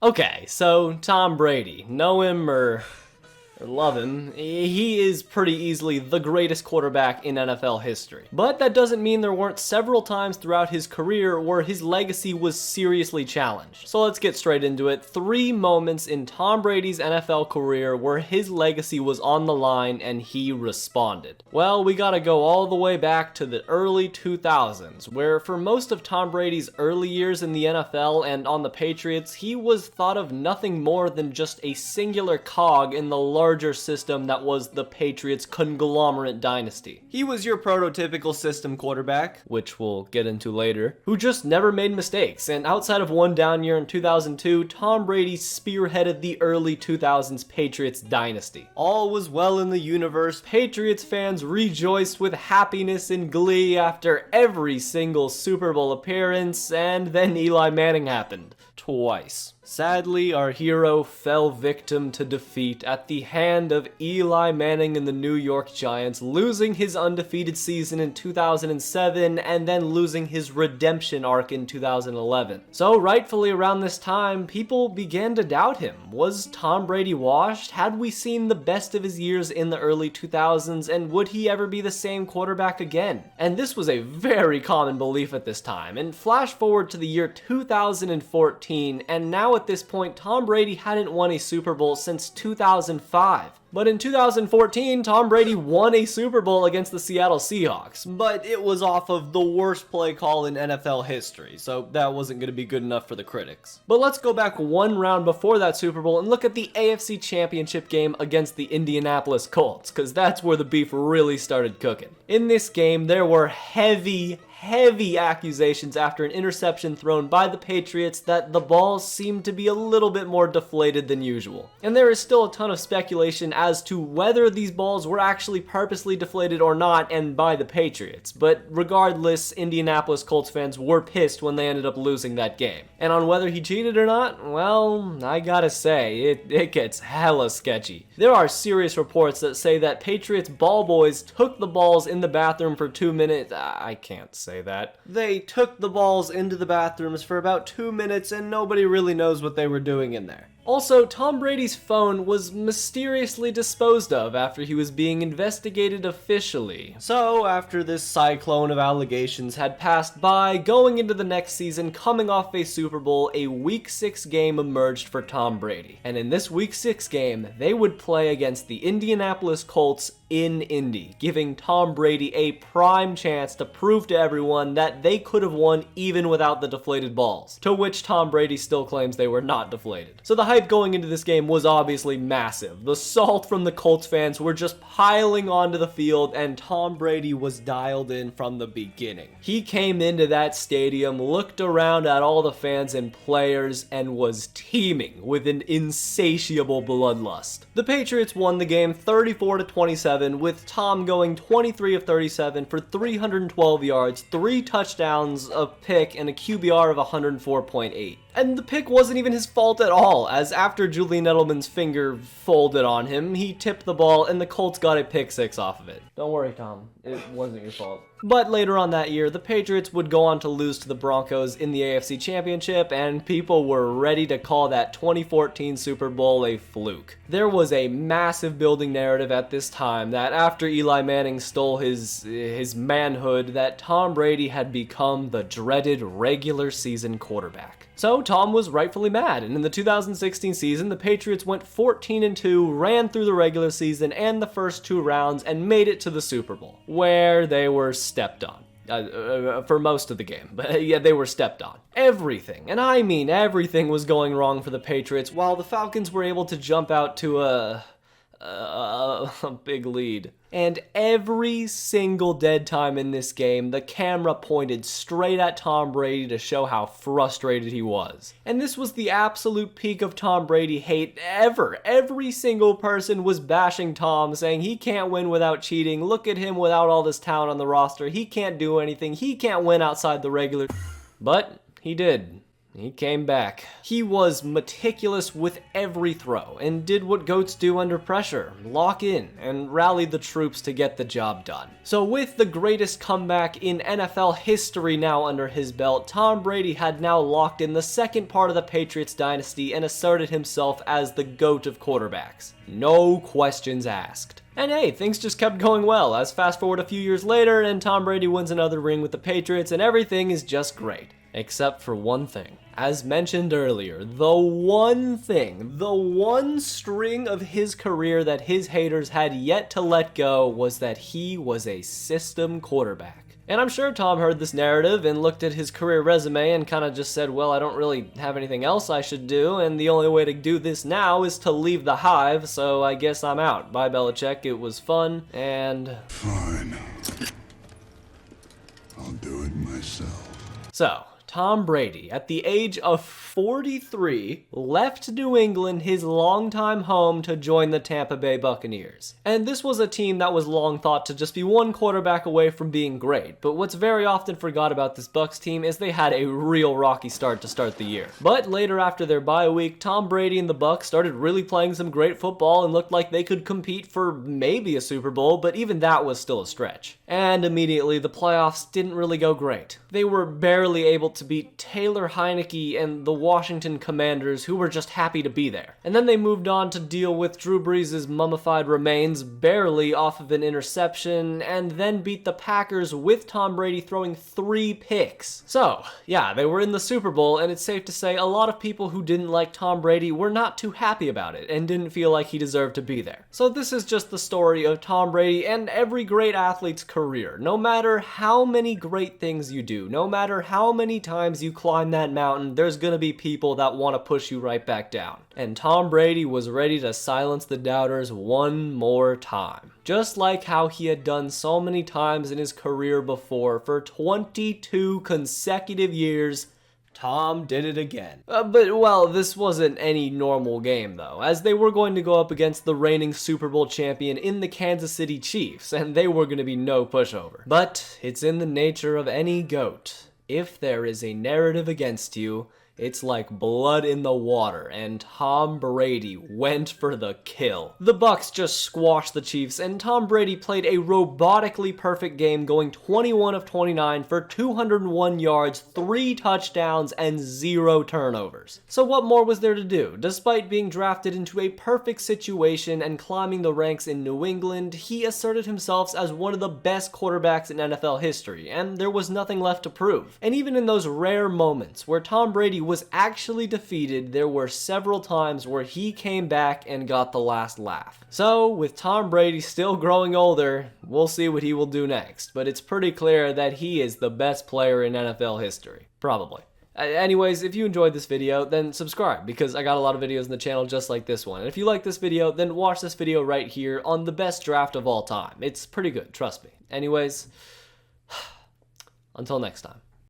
Okay, so Tom Brady, know him or love him, he is pretty easily the greatest quarterback in NFL history. But that doesn't mean there weren't several times throughout his career where his legacy was seriously challenged. So let's get straight into it. 3 moments in Tom Brady's NFL career where his legacy was on the line and he responded. Well, we gotta go all the way back to the early 2000s, where for most of Tom Brady's early years in the NFL and on the Patriots, he was thought of nothing more than just a singular cog in the larger system that was the Patriots conglomerate dynasty. He was your prototypical system quarterback, which we'll get into later, who just never made mistakes, and outside of one down year in 2002, Tom Brady spearheaded the early 2000s Patriots dynasty. All was well in the universe, Patriots fans rejoiced with happiness and glee after every single Super Bowl appearance, and then Eli Manning happened. Twice. Sadly, our hero fell victim to defeat at the hand of Eli Manning and the New York Giants, losing his undefeated season in 2007 and then losing his redemption arc in 2011. So rightfully around this time, people began to doubt him. Was Tom Brady washed? Had we seen the best of his years in the early 2000s, and would he ever be the same quarterback again? And this was a very common belief at this time. And flash forward to the year 2014, and now at this point, Tom Brady hadn't won a Super Bowl since 2005. But in 2014, Tom Brady won a Super Bowl against the Seattle Seahawks, but it was off of the worst play call in NFL history, so that wasn't going to be good enough for the critics. But let's go back one round before that Super Bowl and look at the AFC Championship game against the Indianapolis Colts, because that's where the beef really started cooking. In this game, there were heavy accusations after an interception thrown by the Patriots that the balls seemed to be a little bit more deflated than usual. And there is still a ton of speculation as to whether these balls were actually purposely deflated or not, and by the Patriots. But regardless, Indianapolis Colts fans were pissed when they ended up losing that game. And on whether he cheated or not, well, I gotta say, it gets hella sketchy. There are serious reports that say that Patriots ball boys took the balls in the bathroom for 2 minutes. I can't say that. They took the balls into the bathrooms for about 2 minutes and nobody really knows what they were doing in there. Also, Tom Brady's phone was mysteriously disposed of after he was being investigated officially. So, after this cyclone of allegations had passed by, going into the next season, coming off a Super Bowl, a Week 6 game emerged for Tom Brady. And in this Week 6 game, they would play against the Indianapolis Colts in Indy, giving Tom Brady a prime chance to prove to everyone that they could have won even without the deflated balls, to which Tom Brady still claims they were not deflated. So the hype going into this game was obviously massive. The salt from the Colts fans were just piling onto the field, and Tom Brady was dialed in from the beginning. He came into that stadium, looked around at all the fans and players, and was teeming with an insatiable bloodlust. The Patriots won the game 34-27, with Tom going 23 of 37 for 312 yards, 3 touchdowns, a pick, and a QBR of 104.8. And the pick wasn't even his fault at all, as after Julian Edelman's finger folded on him, he tipped the ball and the Colts got a pick 6 off of it. Don't worry, Tom. It wasn't your fault. But later on that year, the Patriots would go on to lose to the Broncos in the AFC Championship, and people were ready to call that 2014 Super Bowl a fluke. There was a massive building narrative at this time that after Eli Manning stole his manhood, that Tom Brady had become the dreaded regular season quarterback. So Tom was rightfully mad, and in the 2016 season, the Patriots went 14-2, ran through the regular season and the first 2 rounds, and made it to the Super Bowl, where they were stepped on. For most of the game, but yeah, they were stepped on. Everything, and I mean everything, was going wrong for the Patriots, while the Falcons were able to jump out to a big lead. And every single dead time in this game, the camera pointed straight at Tom Brady to show how frustrated he was. And this was the absolute peak of Tom Brady hate ever. Every single person was bashing Tom, saying he can't win without cheating. Look at him without all this talent on the roster. He can't do anything. He can't win outside the regular. But he did. he came back. He was meticulous with every throw and did what GOATs do under pressure, lock in and rally the troops to get the job done. So with the greatest comeback in NFL history now under his belt, Tom Brady had now locked in the second part of the Patriots dynasty and asserted himself as the GOAT of quarterbacks. No questions asked. And hey, things just kept going well, as fast forward a few years later and Tom Brady wins another ring with the Patriots and everything is just great. Except for one thing. As mentioned earlier, the one string of his career that his haters had yet to let go was that he was a system quarterback. And I'm sure Tom heard this narrative and looked at his career resume and kind of just said, well, I don't really have anything else I should do, and the only way to do this now is to leave the hive, so I guess I'm out. Bye, Belichick. It was fun, and... Fine. I'll do it myself. So, Tom Brady, at the age of 43, left New England, his longtime home, to join the Tampa Bay Buccaneers. And this was a team that was long thought to just be one quarterback away from being great, but what's very often forgot about this Bucs team is they had a real rocky start to start the year. But later after their bye week, Tom Brady and the Bucs started really playing some great football and looked like they could compete for maybe a Super Bowl, but even that was still a stretch. And immediately, the playoffs didn't really go great. They were barely able to beat Taylor Heineke and the Washington Commanders, who were just happy to be there. And then they moved on to deal with Drew Brees' mummified remains barely off of an interception, and then beat the Packers with Tom Brady throwing 3 picks. So, yeah, they were in the Super Bowl, and it's safe to say a lot of people who didn't like Tom Brady were not too happy about it, and didn't feel like he deserved to be there. So this is just the story of Tom Brady and every great athlete's career. No matter how many great things you do, no matter how many times you climb that mountain, there's gonna be people that want to push you right back down. And Tom Brady was ready to silence the doubters one more time. Just like how he had done so many times in his career before. For 22 consecutive years, Tom did it again. Well, this wasn't any normal game though, as they were going to go up against the reigning Super Bowl champion in the Kansas City Chiefs, and they were going to be no pushover. But it's in the nature of any GOAT. If there is a narrative against you, it's like blood in the water, and Tom Brady went for the kill. The Bucs just squashed the Chiefs, and Tom Brady played a robotically perfect game, going 21 of 29 for 201 yards, 3 touchdowns, and 0 turnovers. So what more was there to do? Despite being drafted into a perfect situation and climbing the ranks in New England, he asserted himself as one of the best quarterbacks in NFL history, and there was nothing left to prove. And even in those rare moments where Tom Brady was actually defeated, there were several times where he came back and got the last laugh. So, with Tom Brady still growing older, we'll see what he will do next, but it's pretty clear that he is the best player in NFL history. Probably. Anyways, if you enjoyed this video, then subscribe, because I got a lot of videos in the channel just like this one. And if you like this video, then watch this video right here on the best draft of all time. It's pretty good, trust me. Anyways, until next time.